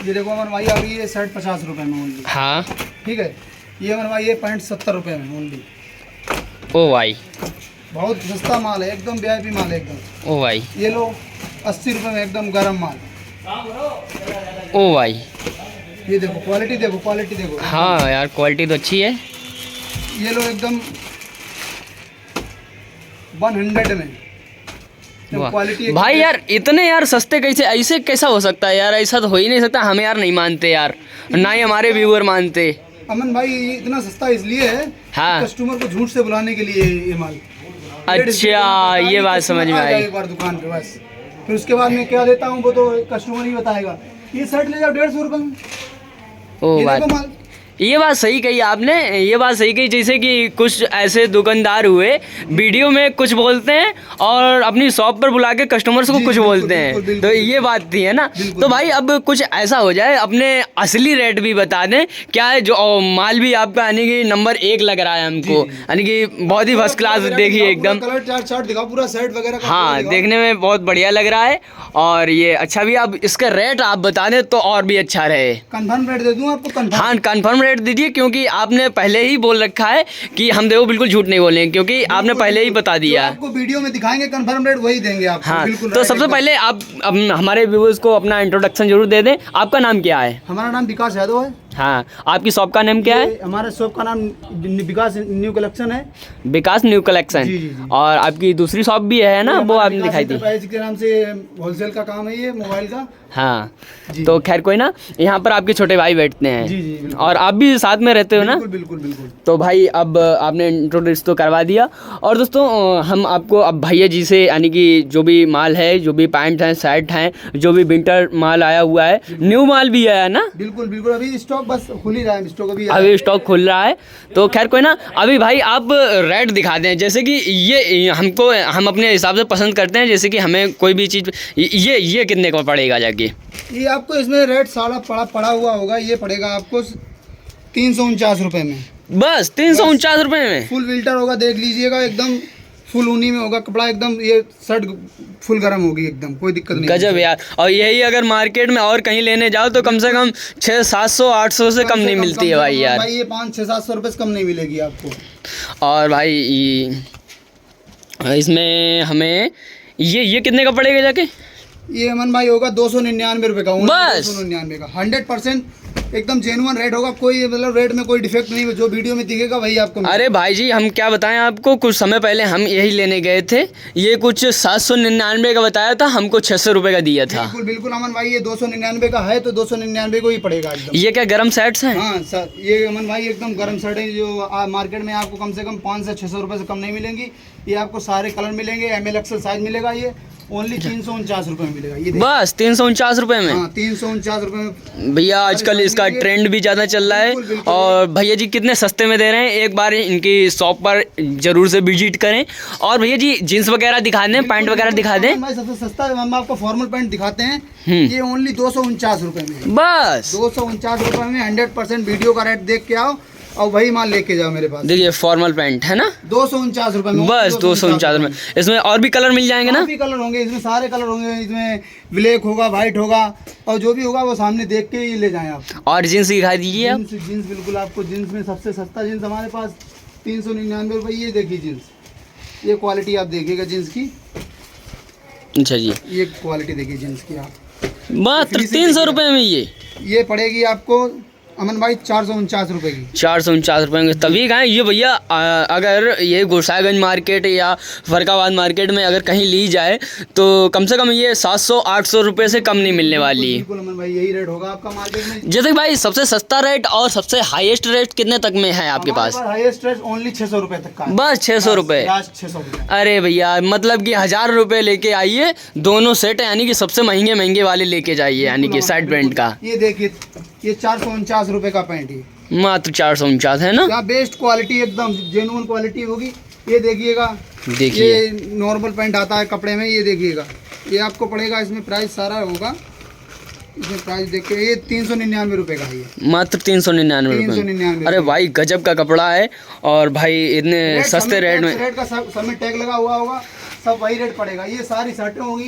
ये देखो अमन भाई, अभी ये शर्ट 50 रुपए में ओनली। हाँ ठीक है, ये अमन भाई ये पैंट 70 रुपए में ओनली। ओ भाई, बहुत सस्ता माल है, एकदम वीआईपी माल है एकदम। ओ भाई, ये लो 80 रुपए में एकदम गरम माल। ओ भाई, ये देखो क्वालिटी, देखो क्वालिटी देखो। हाँ यार क्वालिटी तो अच्छी है। ये लो एकदम 100 में क्वालिटी। भाई यार इतने यार सस्ते कैसे, ऐसे कैसा हो सकता है यार? ऐसा तो हो ही नहीं सकता। हम यार नहीं मानते यार, ना ही हमारे व्यूअर मानते। अमन भाई ये इतना सस्ता इसलिए है, हाँ, कस्टमर को झूठ से बुलाने के लिए ये माल। अच्छा ये बात समझ में आई। एक बार दुकान पे बस, फिर उसके बाद मैं क्या देता हूँ वो तो कस्टमर ही बताएगा। ये शर्ट ले जाओ 150 रुपए में। ओ ये बात, देखो माल। ये बात सही कही आपने, ये बात सही कही। जैसे कि कुछ ऐसे दुकानदार हुए वीडियो में कुछ बोलते हैं और अपनी शॉप पर बुला के कस्टमर्स को कुछ बोलते हैं, तो ये बात थी है ना। तो भाई अब कुछ ऐसा हो जाए, अपने असली रेट भी बता दें क्या है जो माल भी आपका यानी कि नंबर 1 लग रहा है हमको, यानी कि बहुत ही फर्स्ट क्लास देखिए एकदम। कलर चार्ट दिखाओ पूरा, शर्ट वगैरह। हाँ देखने में बहुत बढ़िया लग रहा है और ये अच्छा भी। अब इसका रेट आप बता दें तो और भी अच्छा रहे। कंफर्म रेट दे दूं आपको? कंफर्म, हाँ कंफर्म रेट दीजिए, क्योंकि आपने पहले ही बोल रखा है कि हम देखो बिल्कुल झूठ नहीं बोलेंगे, क्योंकि आपने पहले ही बता दिया। आपको वीडियो में दिखाएंगे कंफर्म रेट वही देंगे आपको। हाँ, बिल्कुल। तो सबसे पहले आप हमारे व्यूअर्स को अपना इंट्रोडक्शन जरूर दे दें। आपका नाम क्या है? हमारा नाम विकास यादव है। हाँ, आपकी शॉप का नाम क्या है? हमारे शॉप का नाम विकास न्यू कलेक्शन है। विकास न्यू कलेक्शन। जी, जी, जी। और आपकी दूसरी शॉप भी है ना, वो आपने दिखाई थी। के नाम से होलसेल का काम है ये मोबाइल का। हाँ, तो खैर कोई ना, यहाँ पर आपके छोटे भाई बैठते हैं। जी जी, और आप भी साथ में रहते हो ना? बिल्कुल बिल्कुल बिल्कुल। तो भाई अब आपने इंट्रोड्यूस तो करवा दिया। और दोस्तों हम आपको अब भैया जी से यानी कि जो भी माल है, जो भी पैंट हैं, शर्ट हैं, जो भी विंटर माल आया हुआ है, न्यू माल भी आया ना? बिल्कुल बिल्कुल, अभी स्टॉक बस खुल ही रहा है, स्टॉक अभी स्टॉक खुल रहा है। तो खैर कोई ना, अभी भाई आप रेट दिखा दें। जैसे कि ये हमको, हम अपने हिसाब से पसंद करते हैं, जैसे कि हमें कोई भी चीज़ ये कितने का पड़ेगा जाके? ये आपको इसमें रेट सारा पड़ा हुआ होगा। ये पड़ेगा आपको 349 रुपए में। बस 349 रुपए में फुल विल्टर होगा, देख लीजिएगा एकदम फुल ऊनी में होगा कपड़ा एकदम। ये शर्ट फुल गर्म होगी एकदम, कोई दिक्कत नहीं। गजब यार। और यही अगर मार्केट में और कहीं लेने जाओ तो कम से कम 600-700-800 से कम नहीं मिलती है भाई यार। भाई ये 500-600-700 रुपये से कम नहीं मिलेगी आपको। और भाई इसमें हमें ये कितने का पड़ेगा जाके? ये अमन भाई होगा 299 रुपये का। बस 299 का 100% एकदम जेन्युइन रेट होगा। कोई मतलब रेट में कोई डिफेक्ट नहीं है, जो वीडियो में दिखेगा वही आपको। अरे भाई जी हम क्या बताएं आपको, कुछ समय पहले हम यही लेने गए थे। ये कुछ 799 का बताया था, हमको 600 रुपये का दिया था। बिल्कुल बिल्कुल अमन भाई, ये 299 का है तो 299 को ही पड़ेगा एकदम। ये क्या गरम सेट्स हैं? हाँ सर, ये अमन भाई एकदम गर्म शर्ट है, जो मार्केट में आपको कम से कम 500 से 600 रुपये से कम नहीं मिलेंगी। ये आपको सारे कलर मिलेंगे, ML XL साइज मिलेगा। ये ओनली 349 रुपये में मिलेगा। ये बस 349 रुपये में? हाँ 349 रुपये में भैया आजकल इसका ट्रेंड भी ज़्यादा चल रहा है। और भैया जी कितने सस्ते में दे रहे हैं, एक बार इनकी शॉप पर जरूर से विजिट करें। और भैया जी जीन्स वगैरह दिखा दें, पैंट वगैरह दिखा दें। सबसे सस्ता हम आपको फॉर्मल पैंट दिखाते हैं। ये ओनली 249 रुपये में। बस 249 रुपये में 100% वीडियो का रेट देख के आओ और वही माल लेके जाओ मेरे पास। देखिए फॉर्मल पैंट है ना, 249 रुपये में। बस 249 रुपये में। इसमें और भी कलर मिल जाएंगे ना? भी कलर होंगे इसमें, सारे कलर होंगे इसमें। ब्लैक होगा, वाइट होगा, और जो भी होगा वो सामने देख के ही ले जाएं आप। और जीन्स दिखा दीजिए आप। जीन्स बिल्कुल आपको जीन्स में सबसे सस्ता जीन्स हमारे पास 399 रुपये। ये देखिए जीन्स, ये क्वालिटी आप देखिएगा जीन्स की। अच्छा जी, ये क्वालिटी देखिए जीन्स की आप। मात्र 300 रुपये में ये पड़ेगी आपको अमन भाई 449 रुपये की। 449 रुपये में। तभी कहें ये भैया, अगर ये गोसाईगंज मार्केट या फरकाबाद मार्केट में अगर कहीं ली जाए तो कम से कम ये 700-800 रुपये से कम नहीं मिलने वाली। बिल्कुल अमन भाई, यही रेट होगा आपका मार्केट में। जैसे भाई सबसे सस्ता रेट और सबसे हाईएस्ट रेट कितने तक में है आपके पास? हाईएस्ट रेट ओनली 600 रुपये तक का है। बस 600 रुपये? 600 रुपये। अरे भैया मतलब कि 1000 रुपये लेके आइए, दोनों सेट यानी कि सबसे महंगे वाले लेके जाइए, यानी कि शर्ट पैंट का। ये देखिए, ये 449 रुपये का पैंट है। मात्र 449 है ना? क्या बेस्ट क्वालिटी, एकदम जेन्युइन क्वालिटी होगी। ये देखिएगा, देखिए ये नॉर्मल पैंट आता है कपड़े में। ये देखिएगा, ये आपको पड़ेगा, इसमें प्राइस सारा होगा। इसमें प्राइस देखिए, ये 399 रुपये का है। ये मात्र 399 रुपये। अरे भाई गजब का कपड़ा है। और भाई इतने सस्ते रेट में। रेट का सब में टैग लगा हुआ होगा। सब वही रेट पड़ेगा। ये सारी शर्टें होंगी,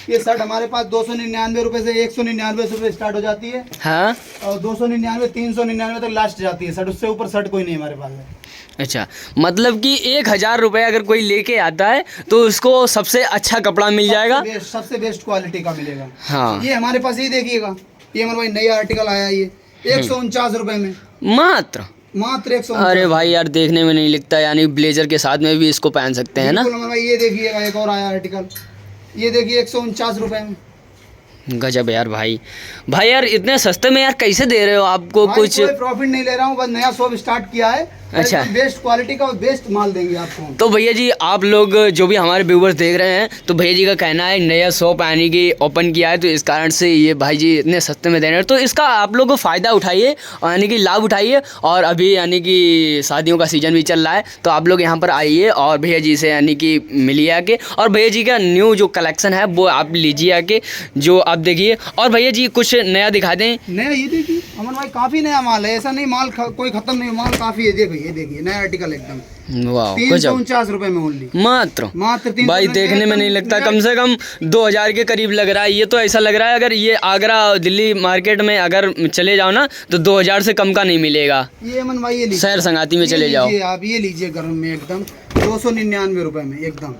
ये शर्ट हमारे पास 299 रुपए से 199 रुपए स्टार्ट हो जाती है। हाँ, और 299 399 तक लास्ट जाती है शर्ट, उससे ऊपर शर्ट कोई नहीं हमारे पास है। अच्छा, मतलब कि 1000 रुपये अगर कोई लेके आता है तो उसको सबसे अच्छा कपड़ा मिल जाएगा, सबसे बेस्ट क्वालिटी का मिलेगा। हाँ, ये हमारे पास ये देखिएगा, ये हमारे भाई नया आर्टिकल आया, ये 149 रुपए में मात्र 149। अरे भाई यार, देखने में नहीं लिखता, यानी ब्लेजर के साथ में भी इसको पहन सकते हैं ना। हमारे भाई ये देखिएगा, एक और आया आर्टिकल, ये देखिए 149 रुपए में। गजब यार भाई यार, इतने सस्ते में यार कैसे दे रहे हो आपको? कुछ कोई प्रॉफिट नहीं ले रहा हूँ, बस नया शॉप स्टार्ट किया है। अच्छा, बेस्ट क्वालिटी का बेस्ट माल देंगे आपको। तो भैया जी, आप लोग जो भी हमारे व्यूवर्स देख रहे हैं, तो भैया जी का कहना है नया शॉप यानी कि ओपन किया है, तो इस कारण से ये भाई जी इतने सस्ते में दे रहे हैं। तो इसका आप लोग को फ़ायदा उठाइए, यानी कि लाभ उठाइए। और अभी यानी कि शादियों का सीज़न भी चल रहा है, तो आप लोग यहाँ पर आइए और भैया जी से यानी कि मिलिए आके, और भैया जी का न्यू जो कलेक्शन है वो आप लीजिए आके, जो आप देखिए। और भैया जी कुछ नया दिखा दें। नया ये देखिए अमन भाई, काफ़ी नया माल है, ऐसा नहीं माल कोई ख़त्म नहीं, माल काफ़ी है। देखिए ये देखिए नया आर्टिकल एकदम, वाह, 349 रुपए में ओनली, मात्र 349 भाई, देखने में नहीं लगता, कम से कम 2000 के करीब लग रहा है। ये तो ऐसा लग रहा है अगर ये आगरा दिल्ली मार्केट में अगर चले जाओ ना, तो 2000 से कम का नहीं मिलेगा। ये अमन भाई ये शहर संगाती में चले जाओ, आप ये लीजिए गर्म में एकदम 299 रुपए में एकदम,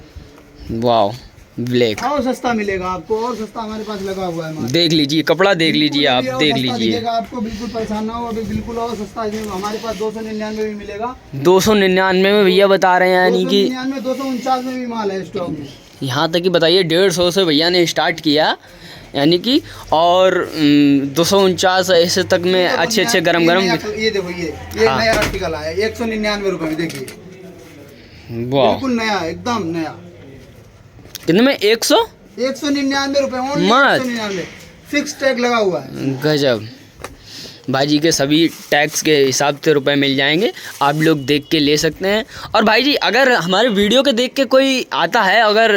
वाह, ब्लैक। और सस्ता मिलेगा आपको, और सस्ता हमारे पास लगा हुआ है। देख लीजिए कपड़ा, देख लीजिए आप, देख लीजिए आपको, बिल्कुल परेशान ना हो, अभी बिल्कुल और सस्ता है हमारे पास। 299 में भी मिलेगा, 299 में भैया बता रहे हैं, यानी कि 249 में भी माल है स्टॉक में। यहाँ तक कि बताइए 150 से भैया ने स्टार्ट किया, यानी कि, और 249 ऐसे तक में अच्छे गरम। ये देखो ये नया आर्टिकल आया 199 रुपए में, देखिए बिल्कुल नया, एकदम नया। कितने में? 199 रुपए, 199 फिक्स टैग लगा हुआ है। गजब भाई जी के सभी टैक्स के हिसाब से रुपए मिल जाएंगे, आप लोग देख के ले सकते हैं। और भाई जी अगर हमारे वीडियो के देख के कोई आता है, अगर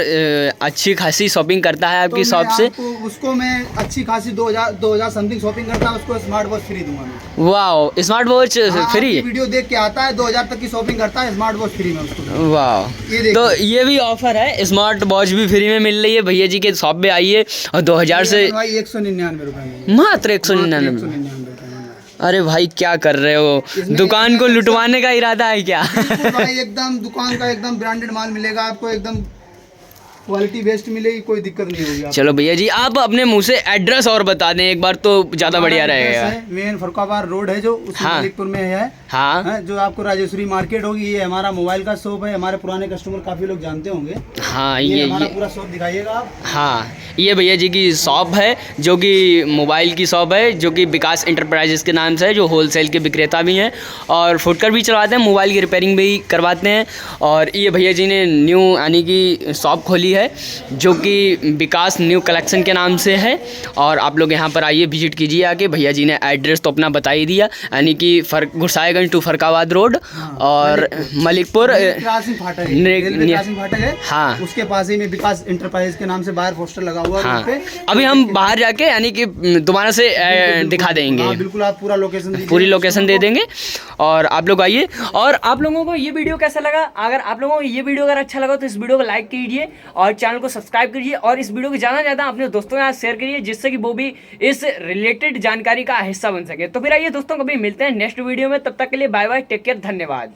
अच्छी खासी शॉपिंग करता है आपकी शॉप से, उसको मैं अच्छी खासी 2000 समथिंग शॉपिंग करता है, उसको स्मार्ट वॉच फ्री दूंगा मैं। वाह, स्मार्ट वॉच फ्री? वीडियो देख के आता है 2000 तक की शॉपिंग करता है, स्मार्ट वॉच फ्री में उसको। वाह, तो ये भी ऑफर है, स्मार्ट वॉच भी फ्री में मिल रही है। भैया जी के शॉप पे आइए, और 2000 से 199 रुपए, मात्र 199। अरे भाई क्या कर रहे हो, दुकान को लुटवाने का इरादा है क्या? भाई एकदम दुकान का एकदम ब्रांडेड माल मिलेगा आपको, एकदम क्वालिटी बेस्ट मिलेगी, कोई दिक्कत नहीं होगी। चलो भैया जी, आप अपने मुंह से एड्रेस और बता दें एक बार, तो ज़्यादा बढ़िया रहेगा। मेन फरुखाबाद रोड है जो मलिकपुर में है। हाँ, जो आपको राजेश्वरी मार्केट होगी, ये हमारा मोबाइल का शॉप है। हमारे पुराने कस्टमर काफ़ी लोग जानते होंगे। हाँ, ये हमारा पूरा शॉप दिखाइएगा आप। हाँ, ये भैया जी की शॉप है, जो कि मोबाइल की शॉप है, जो कि विकास इंटरप्राइजेस के नाम से है, जो होलसेल के विक्रेता भी हैं और फुटकर भी चलवाते हैं, मोबाइल की रिपेयरिंग भी करवाते हैं। और ये भैया जी ने न्यू यानी कि शॉप खोली है, जो कि विकास न्यू कलेक्शन के नाम से है। और आप लोग यहाँ पर आइए, विजिट कीजिए आके। भैया जी ने एड्रेस तो अपना बता ही दिया, यानी कि गुरसाईगंज टू फरुखाबाद रोड और मलिकपुर फाटक है। हाँ, उसके पास ही में विकास इंटरप्राइज के नाम से बाहर पोस्टर लगा हुआ है। हाँ, अभी हम बाहर जाके यानी कि दोबारा से दिखा देंगे। बिल्कुल, आप पूरा लोकेशन, पूरी लोकेशन दे देंगे, और आप लोग आइए। और आप लोगों को ये वीडियो कैसा लगा? अगर आप लोगों को ये वीडियो अगर अच्छा लगा तो इस वीडियो को लाइक कीजिए और चैनल को सब्सक्राइब कीजिए, और इस वीडियो को ज़्यादा से ज़्यादा अपने दोस्तों के साथ शेयर करिए, जिससे कि वो भी इस रिलेटेड जानकारी का हिस्सा बन सके। तो फिर आइए दोस्तों, कभी मिलते हैं नेक्स्ट वीडियो में, तब तक के लिए बाय बाय, टेक केयर, धन्यवाद।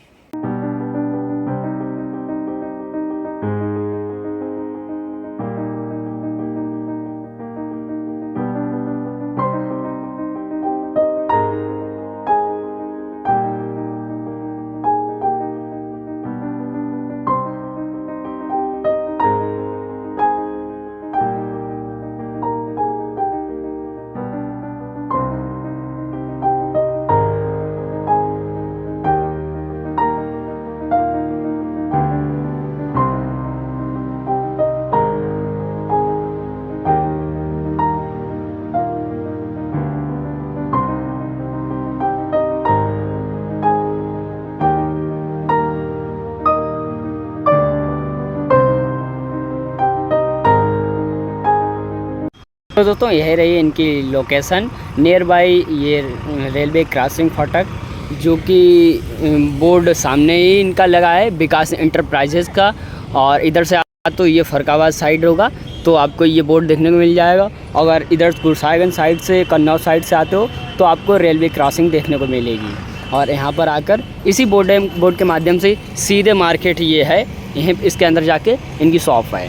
तो दोस्तों यही रही इनकी लोकेशन, नियर बाय ये रेलवे क्रॉसिंग फाटक, जो कि बोर्ड सामने ही इनका लगा है विकास इंटरप्राइजेस का। और इधर से तो ये फरकाबाद साइड होगा तो आपको ये बोर्ड देखने को मिल जाएगा। अगर इधर गुरसागंज साइड से कन्नौज साइड से आते हो तो आपको रेलवे क्रॉसिंग देखने को मिलेगी। और यहाँ पर आकर इसी बोर्ड के माध्यम से सीधे मार्केट ये है, यहीं इसके अंदर जाके इनकी शॉप है।